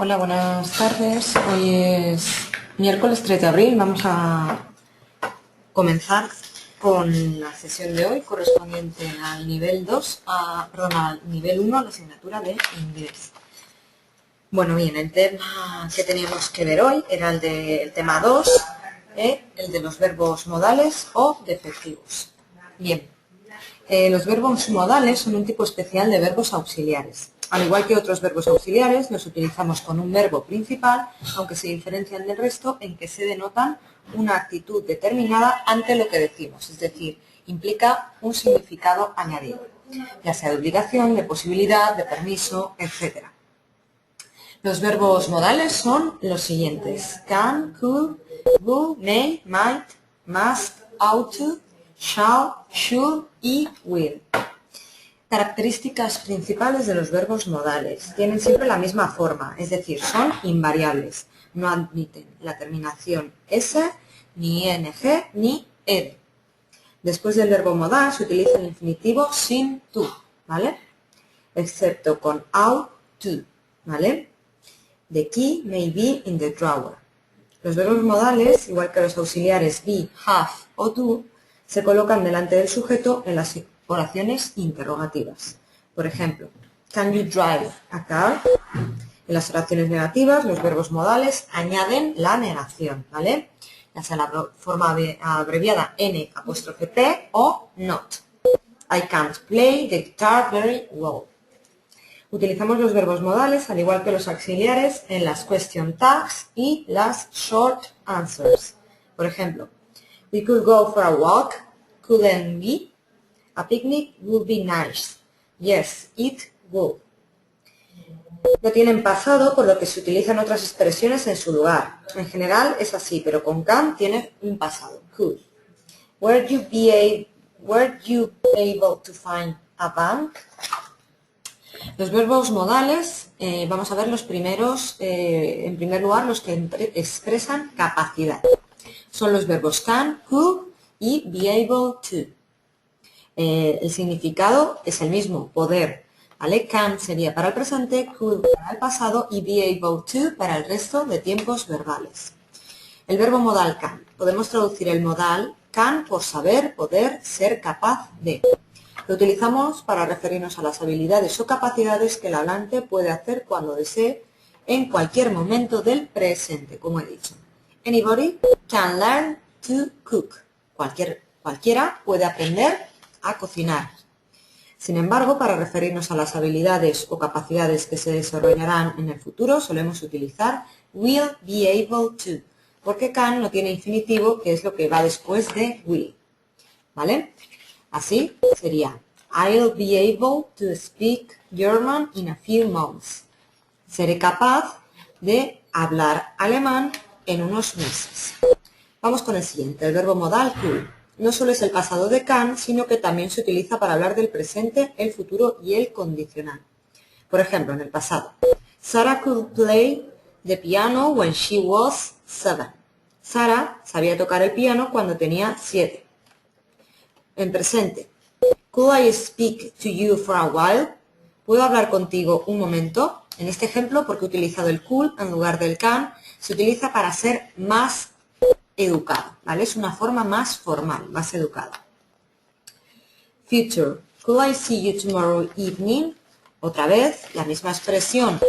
Hola, buenas tardes. Hoy es miércoles 3 de abril. Vamos a comenzar con la sesión de hoy correspondiente al nivel 2, al nivel 1, a la asignatura de inglés. Bueno, bien, el tema que teníamos que ver hoy era el tema 2, el de los verbos modales o defectivos. Bien, los verbos modales son un tipo especial de verbos auxiliares. Al igual que otros verbos auxiliares, los utilizamos con un verbo principal, aunque se diferencian del resto en que se denotan una actitud determinada ante lo que decimos, es decir, implica un significado añadido, ya sea de obligación, de posibilidad, de permiso, etc. Los verbos modales son los siguientes: can, could, will, may, might, must, ought to, shall, should y will. Características principales de los verbos modales. Tienen siempre la misma forma, es decir, son invariables. No admiten la terminación s, ni ing, ni ed. Después del verbo modal se utiliza el infinitivo sin to, ¿vale? Excepto con ought to, ¿vale? The key may be in the drawer. Los verbos modales, igual que los auxiliares be, have o do, se colocan delante del sujeto en las oraciones interrogativas. Por ejemplo, can you drive a car? En las oraciones negativas, los verbos modales añaden la negación, ¿vale? Ya sea la forma abreviada N''P o not. I can't play the guitar very well. Utilizamos los verbos modales, al igual que los auxiliares, en las question tags y las short answers. Por ejemplo, we could go for a walk, couldn't we? A picnic would be nice. Yes, it would. No tienen pasado, por lo que se utilizan otras expresiones en su lugar. En general es así, pero con can tiene un pasado. Could. Were you able to find a bank? Los verbos modales, vamos a ver los primeros, en primer lugar, los que expresan capacidad. Son los verbos can, could y be able to. El significado es el mismo, poder, ¿vale? Can sería para el presente, could para el pasado y be able to para el resto de tiempos verbales. El verbo modal can. Podemos traducir el modal can por saber, poder, ser capaz de. Lo utilizamos para referirnos a las habilidades o capacidades que el hablante puede hacer cuando desee en cualquier momento del presente, como he dicho. Anybody can learn to cook. Cualquiera puede aprender a cocinar. Sin embargo, para referirnos a las habilidades o capacidades que se desarrollarán en el futuro, solemos utilizar will be able to, porque can no tiene infinitivo, que es lo que va después de will. ¿Vale? Así sería, I'll be able to speak German in a few months. Seré capaz de hablar alemán en unos meses. Vamos con el siguiente, el verbo modal could. No solo es el pasado de can, sino que también se utiliza para hablar del presente, el futuro y el condicional. Por ejemplo, en el pasado, Sarah could play the piano when she was 7. Sarah sabía tocar el piano cuando tenía 7. En presente, could I speak to you for a while? ¿Puedo hablar contigo un momento? En este ejemplo, porque he utilizado el could en lugar del can, se utiliza para ser más educado, ¿vale? Es una forma más formal, más educada. Future, could I see you tomorrow evening? Otra vez, la misma expresión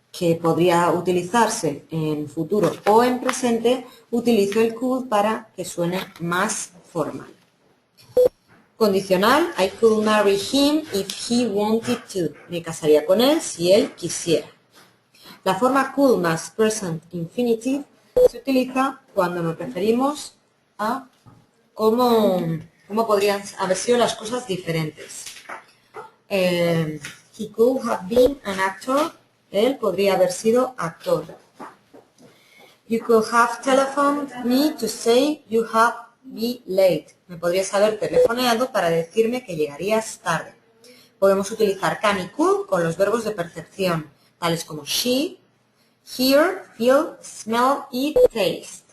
que podría utilizarse en futuro o en presente, utilizo el could para que suene más formal. Condicional, I could marry him if he wanted to. Me casaría con él si él quisiera. La forma could más present infinitive se utiliza cuando nos referimos a cómo podrían haber sido las cosas diferentes. He could have been an actor. Él podría haber sido actor. You could have telephoned me to say you have been late. Me podrías haber telefoneado para decirme que llegarías tarde. Podemos utilizar can y could con los verbos de percepción, tales como see, hear, feel, smell y taste,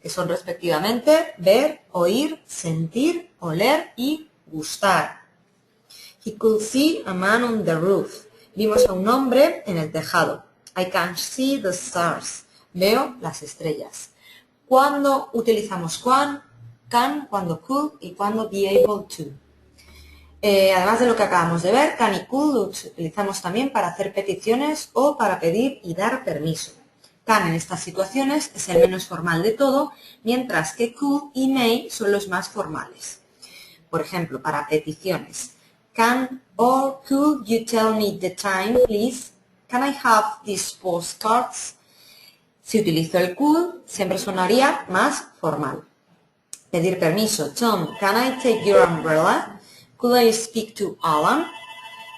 que son respectivamente ver, oír, sentir, oler y gustar. He could see a man on the roof. Vimos a un hombre en el tejado. I can see the stars. Veo las estrellas. ¿Cuándo utilizamos can, cuando could y cuando be able to? Además de lo que acabamos de ver, can y could lo utilizamos también para hacer peticiones o para pedir y dar permiso. Can en estas situaciones es el menos formal de todo, mientras que could y may son los más formales. Por ejemplo, para peticiones. Can or could you tell me the time, please? Can I have these postcards? Si utilizo el could, siempre sonaría más formal. Pedir permiso. Tom, can I take your umbrella? Could I speak to Alan?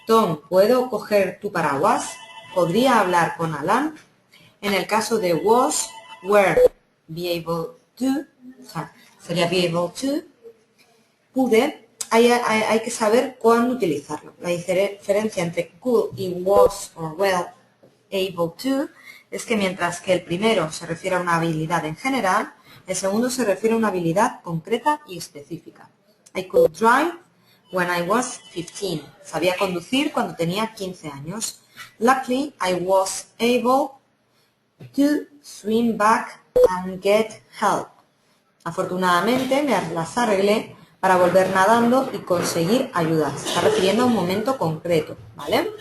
Tom, ¿puedo coger tu paraguas? ¿Podría hablar con Alan? En el caso de was, were, be able to, o sea, sería be able to, pude, hay que saber cuándo utilizarlo. La diferencia entre could y was or well able to es que mientras que el primero se refiere a una habilidad en general, el segundo se refiere a una habilidad concreta y específica. I could drive when I was 15. Sabía conducir cuando tenía 15 años. Luckily, I was able to swim back and get help. Afortunadamente, me las arreglé para volver nadando y conseguir ayuda. Se está refiriendo a un momento concreto, ¿vale?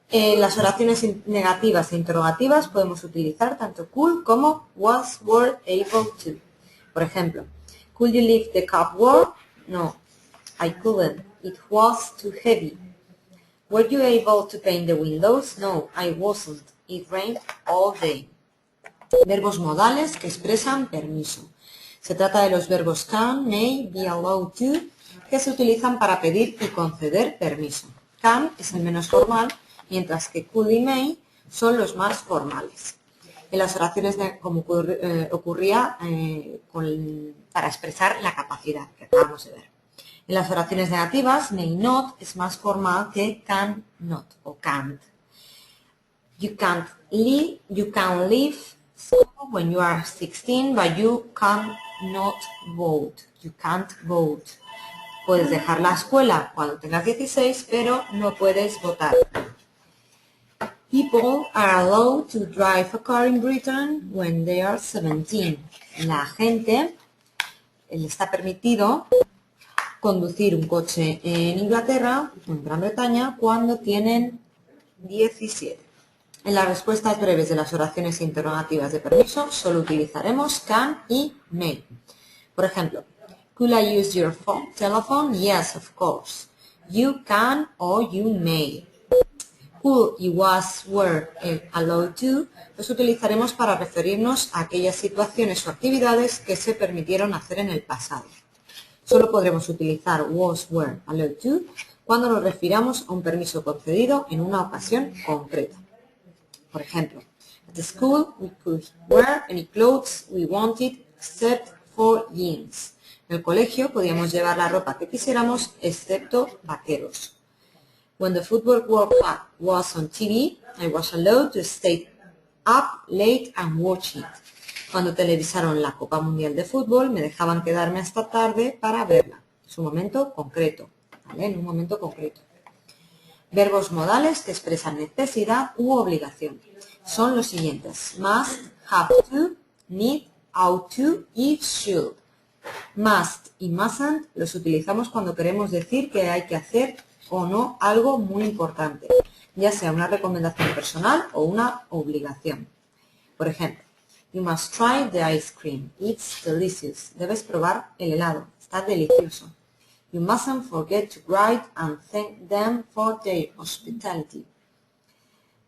En las oraciones negativas e interrogativas podemos utilizar tanto could como was, were, able to. Por ejemplo, could you lift the cupboard? No, I couldn't. It was too heavy. Were you able to paint the windows? No, I wasn't. It rained all day. Verbos modales que expresan permiso. Se trata de los verbos can, may, be allowed to, que se utilizan para pedir y conceder permiso. Can es el menos formal, mientras que could y may son los más formales. En las oraciones, como ocurría para expresar la capacidad que acabamos de ver. En las oraciones negativas, may not es más formal que can not o can't. You can leave school when you are 16, but you cannot vote. You can't vote. Puedes dejar la escuela cuando tengas 16, pero no puedes votar. People are allowed to drive a car in Britain when they are 17. La gente le está permitido conducir un coche en Inglaterra, en Gran Bretaña, cuando tienen 17. En las respuestas breves de las oraciones interrogativas de permiso solo utilizaremos can y may. Por ejemplo, could I use your telephone? Yes, of course. You can or you may. Could y was, were, allowed to los utilizaremos para referirnos a aquellas situaciones o actividades que se permitieron hacer en el pasado. Solo podremos utilizar was, were, allowed to cuando nos refiramos a un permiso concedido en una ocasión concreta. Por ejemplo, at the school we could wear any clothes we wanted except for jeans. En el colegio podíamos llevar la ropa que quisiéramos excepto vaqueros. When the Football World Cup was on TV, I was allowed to stay up late and watch it. Cuando televisaron la Copa Mundial de Fútbol, me dejaban quedarme hasta tarde para verla. Es un momento concreto, ¿vale? En un momento concreto. Verbos modales que expresan necesidad u obligación. Son los siguientes. Must, have to, need, ought to y should. Must y mustn't los utilizamos cuando queremos decir que hay que hacer o no algo muy importante, ya sea una recomendación personal o una obligación. Por ejemplo, you must try the ice cream. It's delicious. Debes probar el helado. Está delicioso. You mustn't forget to write and thank them for their hospitality.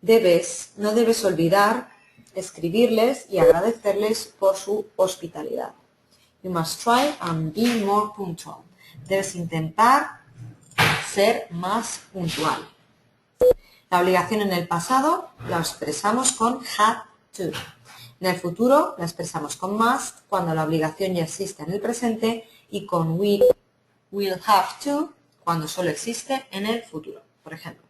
No debes olvidar escribirles y agradecerles por su hospitalidad. You must try and be more punctual. Debes intentar ser más puntual. La obligación en el pasado la expresamos con had to. En el futuro la expresamos con must cuando la obligación ya existe en el presente y con will have to cuando solo existe en el futuro. Por ejemplo,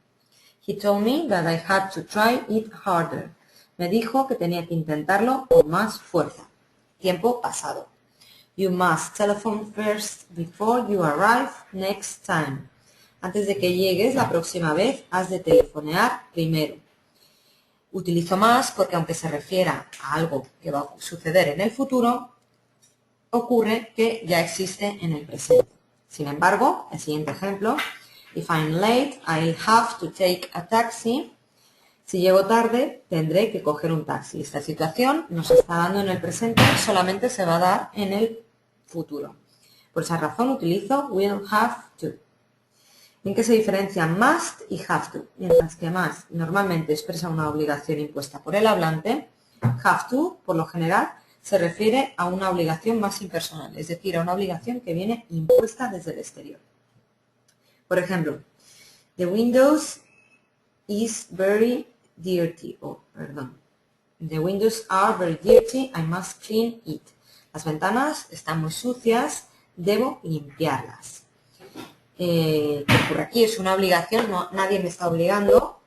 he told me that I had to try it harder. Me dijo que tenía que intentarlo con más fuerza. Tiempo pasado. You must telephone first before you arrive next time. Antes de que llegues la próxima vez, has de telefonear primero. Utilizo más porque aunque se refiera a algo que va a suceder en el futuro, ocurre que ya existe en el presente. Sin embargo, el siguiente ejemplo, if I'm late, I'll have to take a taxi. Si llego tarde, tendré que coger un taxi. Esta situación nos está dando en el presente, solamente se va a dar en el futuro. Por esa razón utilizo will have to. ¿En qué se diferencian must y have to? Mientras que must normalmente expresa una obligación impuesta por el hablante, have to, por lo general, se refiere a una obligación más impersonal, es decir, a una obligación que viene impuesta desde el exterior. Por ejemplo, the windows is very dirty. The windows are very dirty, I must clean it. Las ventanas están muy sucias, debo limpiarlas. ¿Qué ocurre aquí? Es una obligación, nadie me está obligando,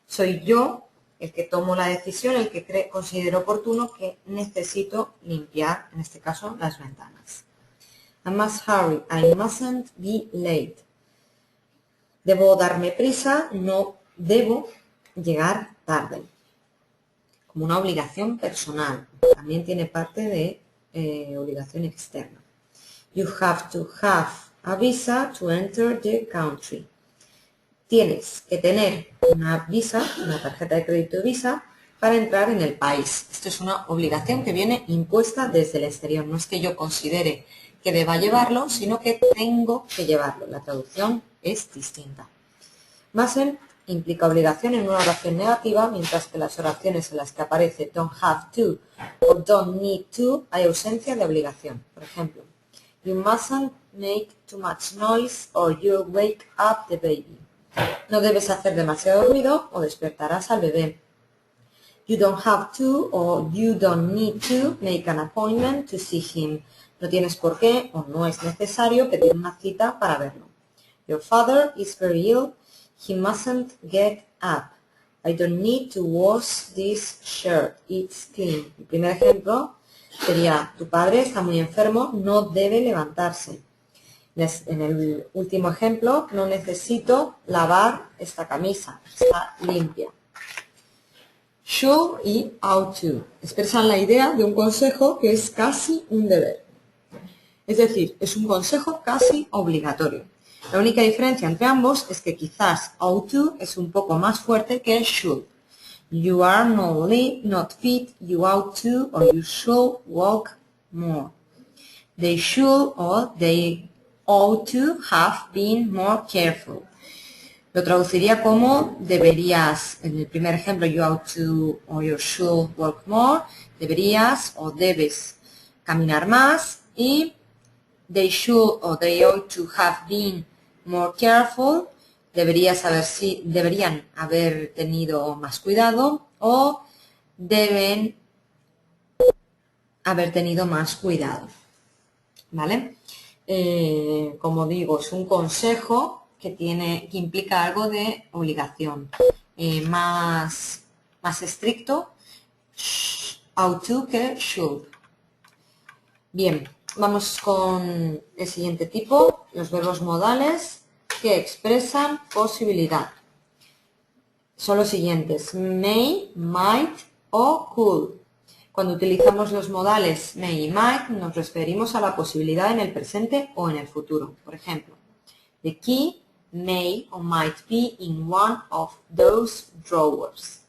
soy yo el que tomo la decisión, el que considero oportuno que necesito limpiar, en este caso, las ventanas. I must hurry, I mustn't be late. Debo darme prisa, no debo llegar tarde. Como una obligación personal, también tiene parte de obligación externa. You have to have a visa to enter the country. Tienes que tener una visa, una tarjeta de crédito Visa, para entrar en el país. Esto es una obligación que viene impuesta desde el exterior. No es que yo considere que deba llevarlo, sino que tengo que llevarlo. La traducción es distinta. Mustn't implica obligación en una oración negativa, mientras que las oraciones en las que aparece don't have to o don't need to hay ausencia de obligación. Por ejemplo, you mustn't make too much noise or you'll wake up the baby. No debes hacer demasiado ruido o despertarás al bebé. You don't have to or you don't need to make an appointment to see him. No tienes por qué o no es necesario pedir una cita para verlo. Your father is very ill. He mustn't get up. I don't need to wash this shirt. It's clean. El primer ejemplo sería, tu padre está muy enfermo, no debe levantarse. En el último ejemplo, no necesito lavar esta camisa, está limpia. Should y ought to expresan la idea de un consejo que es casi un deber. Es decir, es un consejo casi obligatorio. La única diferencia entre ambos es que quizás ought to es un poco más fuerte que should. You are not fit, you ought to or you should walk more. They should or they ought to have been more careful. Lo traduciría como deberías, en el primer ejemplo, you ought to or you should walk more, deberías o debes caminar más, y they should or they ought to have been more careful, deberían haber tenido más cuidado o deben haber tenido más cuidado. ¿Vale? Como digo, es un consejo que implica algo de obligación. Más estricto, ought to que should. Bien, vamos con el siguiente tipo, los verbos modales que expresan posibilidad. Son los siguientes, may, might o could. Cuando utilizamos los modales may y might, nos referimos a la posibilidad en el presente o en el futuro. Por ejemplo, the key may or might be in one of those drawers.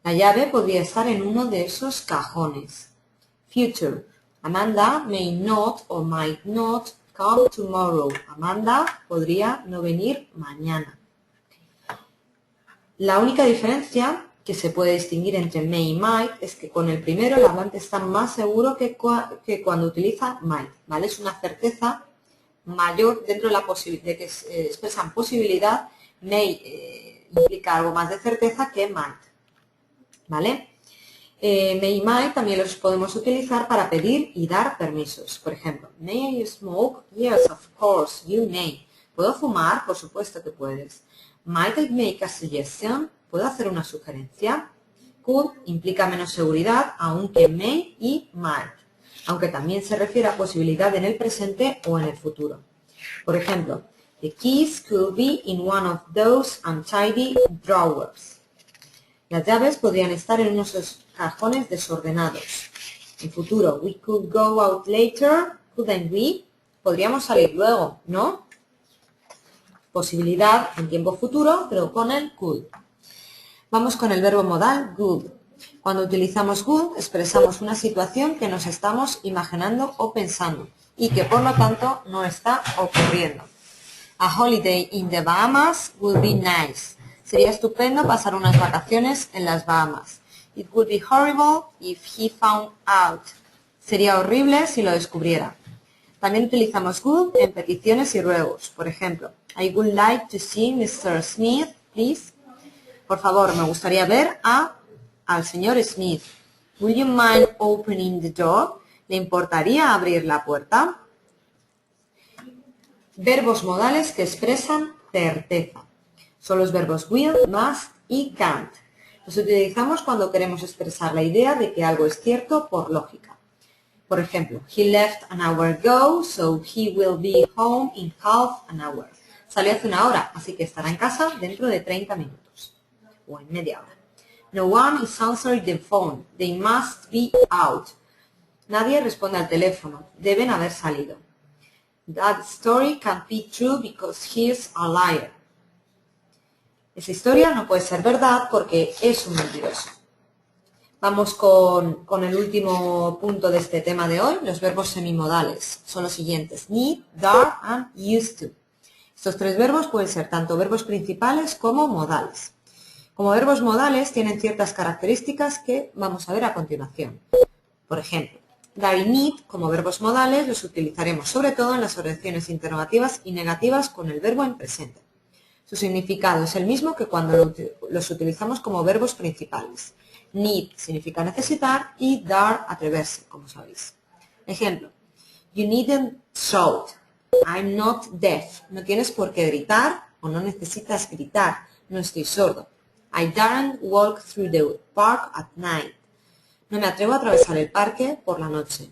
La llave podría estar en uno de esos cajones. Future. Amanda may not or might not come tomorrow. Amanda podría no venir mañana. La única diferencia que se puede distinguir entre may y might es que con el primero el hablante está más seguro que cuando utiliza might, ¿vale? Es una certeza mayor dentro de la posibilidad de que expresan posibilidad. May implica algo más de certeza que might, ¿vale? May y might también los podemos utilizar para pedir y dar permisos. Por ejemplo, may I smoke? Yes, of course, you may. ¿Puedo fumar? Por supuesto que puedes. Might I make a suggestion? ¿Puedo hacer una sugerencia? Could implica menos seguridad, aunque may y might, aunque también se refiere a posibilidad en el presente o en el futuro. Por ejemplo, The keys could be in one of those untidy drawers. Las llaves podrían estar en unos cajones desordenados. En futuro, we could go out later, couldn't we? Podríamos salir luego, ¿no? Posibilidad en tiempo futuro, pero con el could. Vamos con el verbo modal good. Cuando utilizamos good, expresamos una situación que nos estamos imaginando o pensando y que por lo tanto no está ocurriendo. A holiday in the Bahamas would be nice. Sería estupendo pasar unas vacaciones en las Bahamas. It would be horrible if he found out. Sería horrible si lo descubriera. También utilizamos would en peticiones y ruegos. Por ejemplo, I would like to see Mr. Smith, please. Por favor, me gustaría ver al señor Smith. Would you mind opening the door? ¿Le importaría abrir la puerta? Verbos modales que expresan certeza. Son los verbos will, must y can't. Los utilizamos cuando queremos expresar la idea de que algo es cierto por lógica. Por ejemplo, he left an hour ago, so he will be home in half an hour. Salió hace una hora, así que estará en casa dentro de 30 minutos. O en media hora. No one is answering the phone. They must be out. Nadie responde al teléfono. Deben haber salido. That story can't be true because he's a liar. Esa historia no puede ser verdad porque es un mentiroso. Vamos con el último punto de este tema de hoy. Los verbos semimodales son los siguientes. Need, dare and used to. Estos tres verbos pueden ser tanto verbos principales como modales. Como verbos modales tienen ciertas características que vamos a ver a continuación. Por ejemplo, dare y need como verbos modales los utilizaremos sobre todo en las oraciones interrogativas y negativas con el verbo en presente. Su significado es el mismo que cuando los utilizamos como verbos principales. Need significa necesitar y dare atreverse, como sabéis. Ejemplo, you needn't shout. I'm not deaf. No tienes por qué gritar o no necesitas gritar. No estoy sordo. I daren't walk through the park at night. No me atrevo a atravesar el parque por la noche.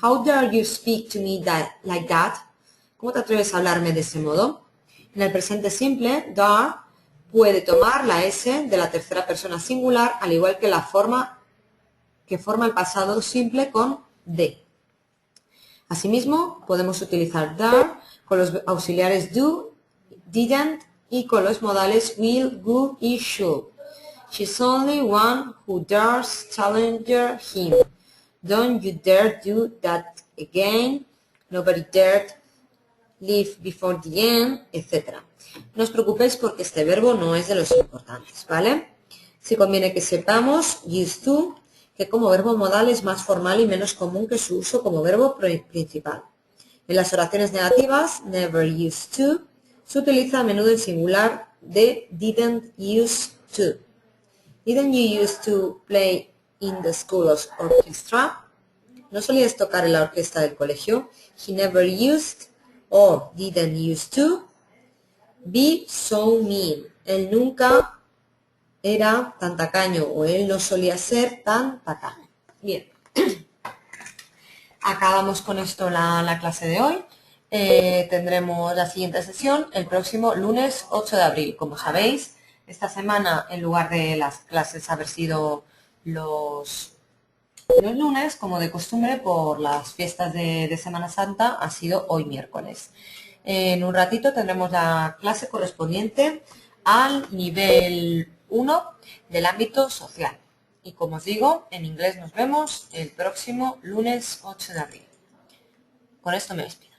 How dare you speak to me like that? ¿Cómo te atreves a hablarme de ese modo? En el presente simple, dare puede tomar la S de la tercera persona singular, al igual que la forma que forma el pasado simple con de. Asimismo, podemos utilizar dare con los auxiliares do, didn't y con los modales will, would y should. She's only one who dares challenge him. Don't you dare do that again. Nobody dared leave before the end, etc. No os preocupéis porque este verbo no es de los importantes, ¿vale? Sí conviene que sepamos used to, que como verbo modal es más formal y menos común que su uso como verbo principal. En las oraciones negativas, never used to, se utiliza a menudo en singular de didn't used to. Didn't you used to play in the school orchestra? ¿No solías tocar en la orquesta del colegio? He never used or didn't used to be so mean. Él nunca era tan tacaño o él no solía ser tan tacaño. Bien. Acabamos con esto la clase de hoy. Tendremos la siguiente sesión el próximo lunes 8 de abril. Como sabéis, esta semana, en lugar de las clases haber sido los lunes, como de costumbre, por las fiestas de Semana Santa, ha sido hoy miércoles. En un ratito tendremos la clase correspondiente al nivel 1 del ámbito social. Y como os digo, en inglés nos vemos el próximo lunes 8 de abril. Con esto me despido.